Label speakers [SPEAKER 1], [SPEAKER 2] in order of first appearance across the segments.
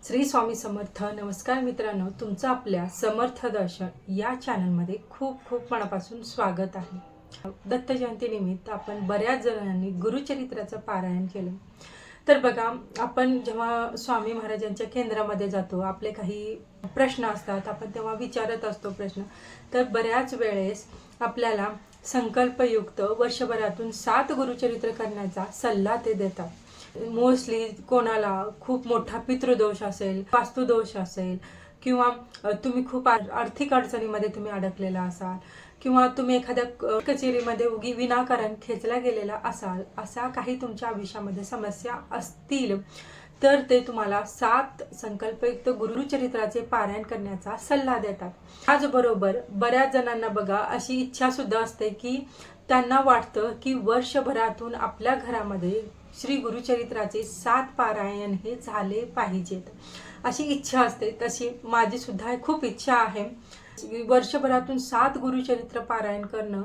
[SPEAKER 1] श्री स्वामी समर्थ. नमस्कार मित्रांनो, तुमचं आपल्या समर्थ दर्शन या चॅनलमध्ये खूप खूप मनापासून स्वागत आहे. दत्त जयंतीनिमित्त आपण बऱ्याच जणांनी गुरुचरित्राचं पारायण केलं. तर बघा, आपण जेव्हा स्वामी महाराजांच्या केंद्रामध्ये जातो, आपले काही प्रश्न असतात, आपण तेव्हा विचारत असतो प्रश्न. तर बऱ्याच वेळेस आपल्याला संकल्पयुक्त वर्षभरातून 7 गुरुचरित्र करण्याचा सल्ला ते देतात. मोस्टली कोणाला खूप मोठा पितृदोष असेल, वास्तुदोष असेल, किंवा तुम्ही खूप आर्थिक अडचणीमध्ये तुम्ही अडकलेला असाल, किंवा तुम्ही एखाद्या कचेरीमध्ये उगी विनाकारण खेचला गेलेला असाल, असा काही तुमच्या आयुष्यामध्ये समस्या असतील, तर ते तुम्हाला 7 संकल्पयुक्त गुरुचरित्राचे पारायण करण्याचा सल्ला देतात. त्याचबरोबर बऱ्याच जणांना बघा अशी इच्छा सुद्धा असते की त्यांना वाटतं की वर्षभरातून आपल्या घरामध्ये श्री गुरुचरित्राचे 7 पारायण हे झाले पाहिजेत, अशी इच्छा असते. तशी माझी सुद्धा खूप इच्छा आहे. वर्षभरातून 7 गुरुचरित्र पारायण करणं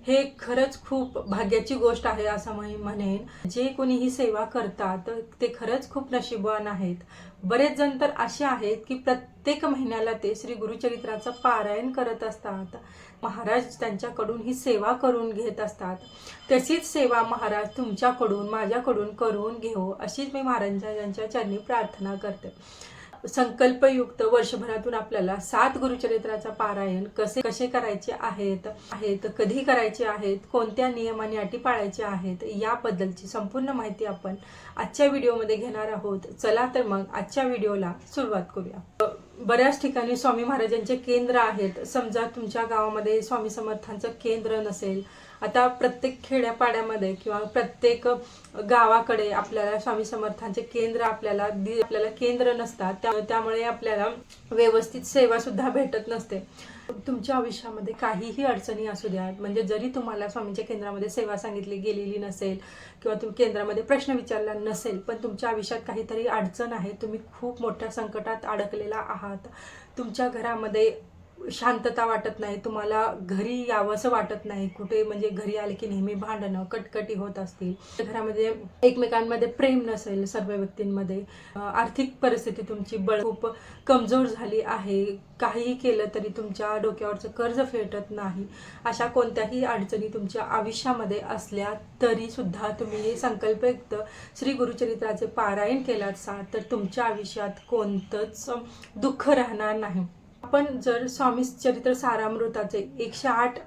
[SPEAKER 1] हे खरंच खूप भाग्याची गोष्ट आहे असं मी म्हणेन. जे कोणी ही सेवा करतात ते खरंच खूप नशीबवान आहेत. बरेच जण तर असे आहेत की प्रत्येक महिन्याला ते श्री गुरुचरित्राचं पारायण करत असतात. महाराज त्यांच्याकडून ही सेवा करून घेत असतात. तशीच सेवा महाराज तुमच्याकडून, माझ्याकडून करून घेऊ, अशीच मी महाराजांच्या चरणी प्रार्थना करते. संकल्पयुक्त वर्षभरातून आपल्याला 7 गुरुचरित्राचा पारायण कसे करायचे आहेत, कधी करायचे आहेत, कोणत्या नियमाने अटी पाळायच्या आहेत, याबद्दलची संपूर्ण माहिती आपण आजच्या व्हिडिओमध्ये घेणार आहोत. चला तर मग आजच्या व्हिडिओला सुरुवात करूया. बऱ्याच ठिकाणी स्वामी महाराजांचे केंद्र आहेत. समजा तुमच्या गावामध्ये स्वामी समर्थांचं केंद्र नसेल, आता प्रत्येक खेड्यापाड्यामध्ये किंवा प्रत्येक गावाकडे आपल्याला स्वामी समर्थांचे केंद्र आपल्याला केंद्र नसतात. त्यामुळे आपल्याला व्यवस्थित सेवा सुद्धा भेटत नसते. तुमच्या आयुष्यामध्ये काहीही अडचणी असू द्या, म्हणजे जरी तुम्हाला स्वामींच्या केंद्रामध्ये सेवा सांगितली गेलेली नसेल किंवा तुम्ही केंद्रामध्ये प्रश्न विचारला नसेल, पण तुमच्या आयुष्यात काहीतरी अडचण आहे, तुम्ही खूप मोठ्या संकटात अडकलेला आहात, तुमच्या घरामध्ये शांतता वाटत नाही, तुम्हाला घरी यावंसं वाटत नाही, कुठे म्हणजे घरी आले की नेहमी भांडणं कटकटी होत असतील, घरामध्ये एकमेकांमध्ये प्रेम नसेल, सर्व व्यक्तींमध्ये आर्थिक परिस्थिती तुमची खूप कमजोर झाली आहे, काहीही केलं तरी तुमच्या डोक्यावरचं कर्ज फेटत नाही, अशा कोणत्याही अडचणी तुमच्या आयुष्यामध्ये असल्या तरी सुद्धा तुम्ही हे संकल्पयुक्त श्री गुरुचरित्राचे पारायण केलात तर तुमच्या आयुष्यात कोणतंच दुःख राहणार नाही. आपण जर स्वामी चरित्र सारामृताचे 108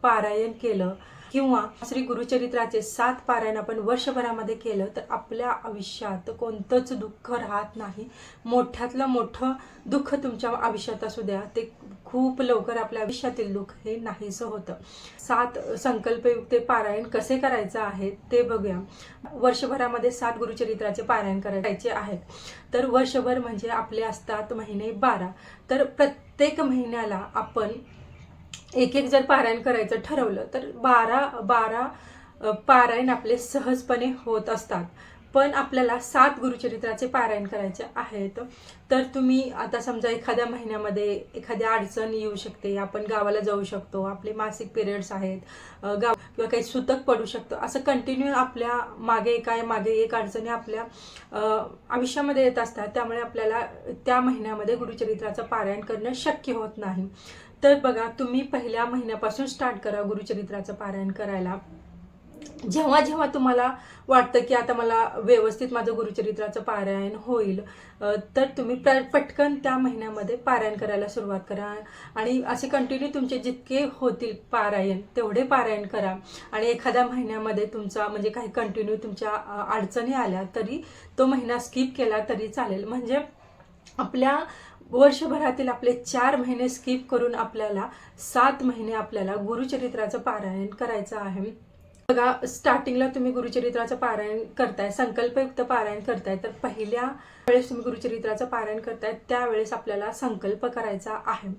[SPEAKER 1] पारायण केलं किंवा श्री गुरुचरित्राचे 7 पारायण आपण वर्षभरामध्ये केलं तर आपल्या आयुष्यात कोणतंच दुःख राहत नाही. मोठ्यातलं मोठं दुःख तुमच्या आयुष्यात असू द्या, ते खूप लवकर आपल्या आयुष्यातील दुःख हे नाहीसं होतं. 7 संकल्पयुक्त पारायण कसे करायचं आहे ते बघूया. वर्षभरामध्ये 7 गुरुचरित्राचे पारायण करायचे आहेत. तर वर्षभर म्हणजे आपले असतात महिने 12. तर प्रत्येक महिन्याला आपण एक जर पारायण करायचं ठरवलं तर 12 पारायण आपले सहजपणे होत असतात. पण आपल्याला 7 गुरुचरित्राचे पारायण करायचे आहेत. तर तुम्ही आता समजा एखाद्या महिन्यामध्ये एखाद्या अडचण येऊ शकते, आपण गावाला जाऊ शकतो, आपले मासिक पिरियड्स आहेत, किंवा काही सुतक पडू शकतं, असं कंटिन्यू आपल्या मागे एक अडचणी आपल्या आयुष्यामध्ये येत असतात. त्यामुळे आपल्याला त्या महिन्यामध्ये गुरुचरित्राचं पारायण करणं शक्य होत नाही. तर बघा, तुम्ही पहिल्या महिन्यापासून स्टार्ट करा गुरुचरित्राचं पारायण करायला. जेव्हा जेव्हा तुम्हाला वाटतं की आता मला व्यवस्थित माझं गुरुचरित्राचं पारायण होईल, तर तुम्ही पटकन त्या महिन्यामध्ये पारायण करायला सुरुवात करा. आणि असे कंटिन्यू तुमचे जितके होतील पारायण तेवढे पारायण करा. आणि एखाद्या महिन्यामध्ये तुमचा म्हणजे काही कंटिन्यू तुमच्या अडचणी आल्या तरी तो महिना स्किप केला तरी चालेल. म्हणजे आपल्या वर्षभरातील आपले 4 महिने स्किप करून आपल्याला 7 महिने आपल्याला गुरुचरित्राचं पारायण करायचं आहे. बघा, स्टार्टिंगला तुम्ही गुरुचरित्राचं पारायण करताय, संकल्पयुक्त पारायण करताय, तर पहिल्या वेळेस तुम्ही गुरुचरित्राचं पारायण करताय त्यावेळेस आपल्याला संकल्प करायचा आहे.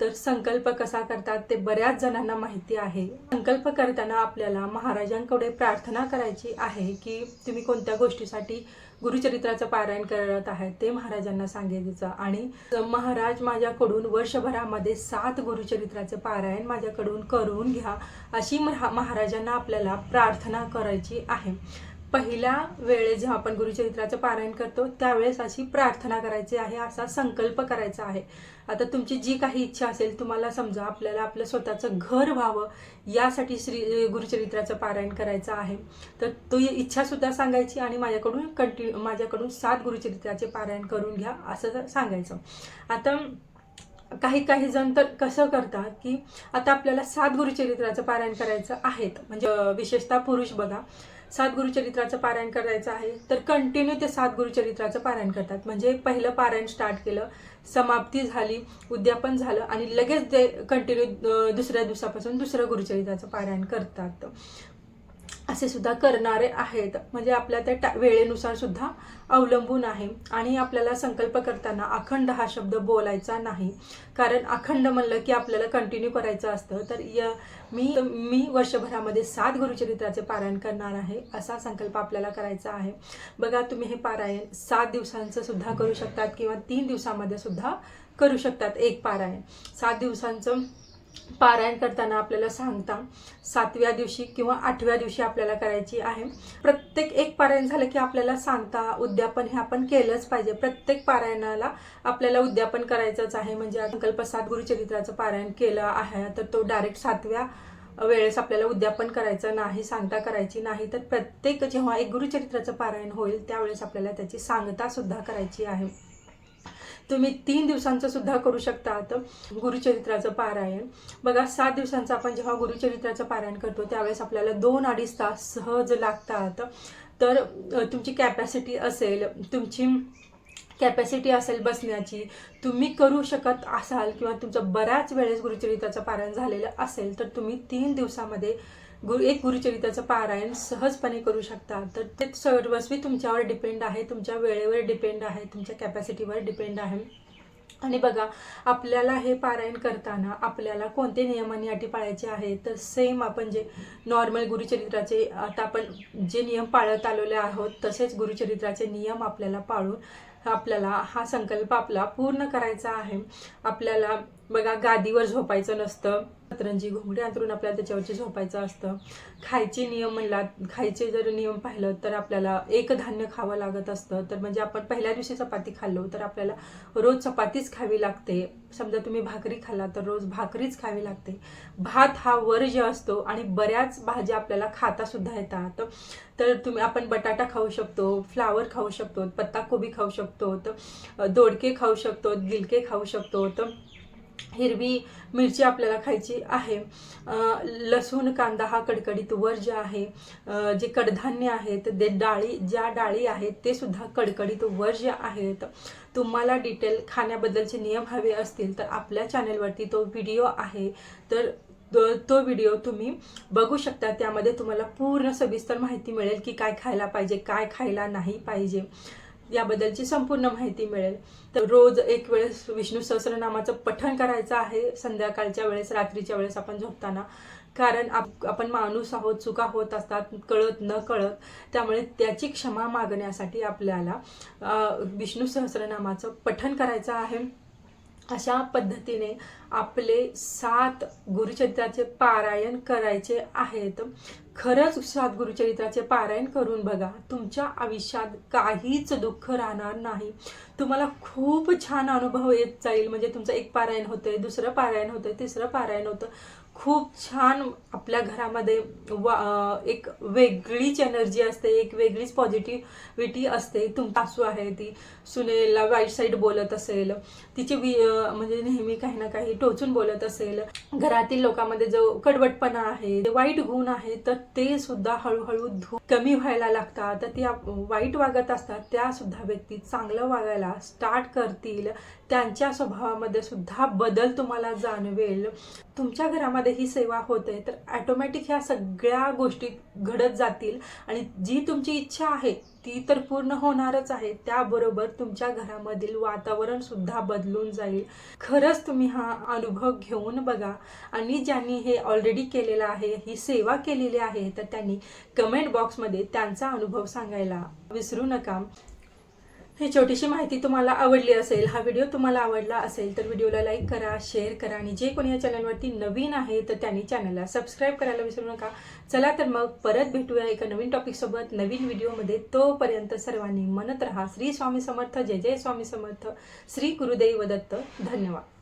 [SPEAKER 1] तर संकल्प कसा करतात ते बऱ्याच जणांना माहिती आहे. संकल्प करताना आपल्याला महाराजांकडे प्रार्थना करायची आहे की तुम्ही कोणत्या गोष्टीसाठी गुरुचरित्राचं पारायण करत आहे ते महाराजांना सांगायचं. आणि महाराज माझ्याकडून वर्षभरामध्ये 7 गुरुचरित्राचं पारायण माझ्याकडून करून घ्या, अशी महाराजांना आपल्याला प्रार्थना करायची आहे. पहिल्या वेळेस जेव्हा आपण गुरुचरित्राचं पारायण करतो त्यावेळेस अशी प्रार्थना करायची आहे, असा संकल्प करायचा आहे. आता तुमची जी काही इच्छा असेल, तुम्हाला समजा आपल्याला आपलं स्वतःचं घर व्हावं यासाठी गुरुचरित्राचं पारायण करायचं आहे, तर तो इच्छा सुद्धा सांगायची आणि माझ्याकडून 7 गुरुचरित्राचे पारायण करून घ्या असं सांगायचं. आता काही जण तर कसं करतात की आता आपल्याला 7 गुरुचरित्राचं पारायण करायचं आहेत, म्हणजे विशेषतः पुरुष बघा 7 गुरुचरित्राचं पारायण करायचं आहे तर कंटिन्यू ते 7 गुरुचरित्राचं पारायण करतात. म्हणजे पहिलं पारायण स्टार्ट केलं, समाप्ती झाली, उद्यापन झालं आणि लगेच ते कंटिन्यू दुसऱ्या दिवसापासून दुसरं गुरुचरित्राचं पारायण करतात. असे सुद्धा करणारे आहेत. म्हणजे आपल्या त्या वेळेनुसार सुद्धा अवलंबून आहे. आणि आपल्याला संकल्प करताना अखंड हा शब्द बोलायचा नाही, कारण अखंड म्हणलं की आपल्याला कंटिन्यू करायचं असतं. तर मी वर्षभरामध्ये 7 गुरुचरित्राचे पारायण करणार आहे असा संकल्प आपल्याला करायचा आहे. बघा, तुम्ही हे पारायण 7 दिवसांचं सुद्धा करू शकतात किंवा 3 दिवसामध्ये सुद्धा करू शकतात. एक पारायण 7 दिवसांचं पारायण करताना आपल्याला सांगता 7व्या दिवशी किंवा 8व्या दिवशी आपल्याला करायची आहे. प्रत्येक एक पारायण झालं की आपल्याला सांगता उद्यापन हे आपण केलंच पाहिजे. प्रत्येक पारायणाला आपल्याला उद्यापन करायचंच आहे. म्हणजे संकल्प 7 गुरुचरित्राचं पारायण केलं आहे तर तो डायरेक्ट 7व्या वेळेस आपल्याला उद्यापन करायचं नाही, सांगता करायची नाही. तर प्रत्येक जेव्हा एक गुरुचरित्राचं पारायण होईल त्यावेळेस आपल्याला त्याची सांगता सुद्धा करायची आहे. तुम्ही 3 दिवसांचं सुद्धा करू शकता गुरुचरित्राचं पारायण. बघा, 7 दिवसांचं आपण जेव्हा गुरुचरित्राचं पारायण करतो त्यावेळेस आपल्याला 2-2.5 तास सहज लागतात. तर तुमची कॅपॅसिटी असेल बसण्याची, तुम्ही करू शकत असाल किंवा तुमचं बऱ्याच वेळेस गुरुचरित्राचं पारायण झालेलं असेल तर तुम्ही 3 दिवसामध्ये एक गुरुचरित्राचं पारायण सहजपणे करू शकता. तर ते सर्वस्वी तुमच्यावर डिपेंड आहे, तुमच्या वेळेवर डिपेंड आहे, तुमच्या कॅपॅसिटीवर डिपेंड आहे. आणि बघा, आपल्याला हे पारायण करताना आपल्याला कोणते नियम आणि अटी पाळायचे आहेत, तर सेम आपण जे नॉर्मल गुरुचरित्राचे आता आपण जे नियम पाळत आलेले आहोत तसेच गुरुचरित्राचे नियम आपल्याला पाळून आपल्याला हा संकल्प आपला पूर्ण करायचा आहे. आपल्याला बघा, गादीवर झोपायचं नसतं, पतरंजी घोंगडी अंथरून आपल्याला त्याच्यावरची झोपायचं असतं. खायचे जर नियम पाहिलं तर आपल्याला एक धान्य खावं लागत असतं. तर म्हणजे आपण पहिल्या दिवशी चपाती खाल्लो तर आपल्याला रोज चपातीच खावी लागते. समजा तुम्ही भाकरी खाल्ला तर रोज भाकरीच खावी लागते. भात हा वर्ज्य असतो आणि बऱ्याच भाज्या आपल्याला खाता सुद्धा येतात. तर आपण बटाटा खाऊ शकतो, फ्लावर खाऊ शकतो, पत्ताकोबी खाऊ शकतो, दोडके खाऊ शकतो, गिलके खाऊ शकतो, हिरवी मिरची आपल्याला खायची आहे. लसूण कांदा हा कडकडीत वर्ज्य आहे. जे कडधान्य आहेत ते ज्या डाळी आहेत ते सुद्धा कडकडीत वर्ज्य आहेत. तुम्हाला डिटेल खाण्याबद्दलचे नियम हवे असतील तर आपल्या चॅनलवरती तो व्हिडिओ आहे, तर तो व्हिडिओ तुम्ही बघू शकता. त्यामध्ये तुम्हाला पूर्ण सविस्तर माहिती मिळेल की काय खायला पाहिजे, काय खायला नाही पाहिजे याबद्दलची संपूर्ण माहिती मिळेल. तर रोज एक वेळेस विष्णू सहस्रनामाचं पठण करायचं आहे संध्याकाळच्या वेळेस, रात्रीच्या वेळेस आपण झोपताना. कारण आपण माणूस आहोत, चुका होत असतात कळत न कळत. त्यामुळे त्याची क्षमा मागण्यासाठी आपल्याला विष्णू सहस्रनामाचं पठण करायचं आहे. अशा पद्धतीने आपले 7 गुरुचरित्राचे पारायण करायचे आहेत. खरंच 7 गुरुचरित्राचे पारायण करून बघा, तुमच्या आयुष्यात काहीच दुःख राहणार नाही. तुम्हाला खूप छान अनुभव येत जाईल. म्हणजे तुमचं एक पारायण होतंय, दुसरं पारायण होतंय, तिसरं पारायण होतं. खूप छान आपल्या घरामध्ये एक वेगळीच एनर्जी असते, एक वेगळीच पॉझिटिव्हिटी असते. सासू आहे ती सुनेला वाईट साईड बोलत असेल, तिची म्हणजे नेहमी काही ना काही टोचून बोलत असेल, घरातील लोकांमध्ये जो कडवटपणा आहे, वाईट गुण आहे, तर ते सुद्धा हळूहळू कमी व्हायला लागतात. तर त्या वाईट वागत असतात त्या सुद्धा व्यक्ती चांगलं वागायला स्टार्ट करतील. त्यांच्या स्वभावामध्ये सुद्धा बदल तुम्हाला जाणवेल. तुमच्या घरामध्ये ही सेवा होते तर ऑटोमॅटिक ह्या सगळ्या गोष्टी घडत जातील आणि जी तुमची इच्छा आहे ती तर पूर्ण होणारच आहे. त्याबरोबर तुमच्या घरामधील वातावरण सुद्धा बदलून जाईल. खरंच तुम्ही हा अनुभव घेऊन बघा. आणि ज्यांनी हे ऑलरेडी केलेलं आहे, ही सेवा केलेली आहे, तर त्यांनी कमेंट बॉक्समध्ये त्यांचा अनुभव सांगायला विसरू नका. ही छोटीशी माहिती तुम्हाला आवडली असेल, हा व्हिडिओ तुम्हाला आवडला असेल तर व्हिडिओला लाईक करा, शेअर करा आणि जे कोणी या चॅनलवरती नवीन आहे तर त्यांनी चॅनलला सबस्क्राईब करायला विसरू नका. चला तर मग परत भेटूया एका नवीन टॉपिकसोबत नवीन व्हिडिओमध्ये. तोपर्यंत सर्वांनी म्हणत राहा श्री स्वामी समर्थ, जय जय स्वामी समर्थ, श्री गुरुदेव दत्त. धन्यवाद.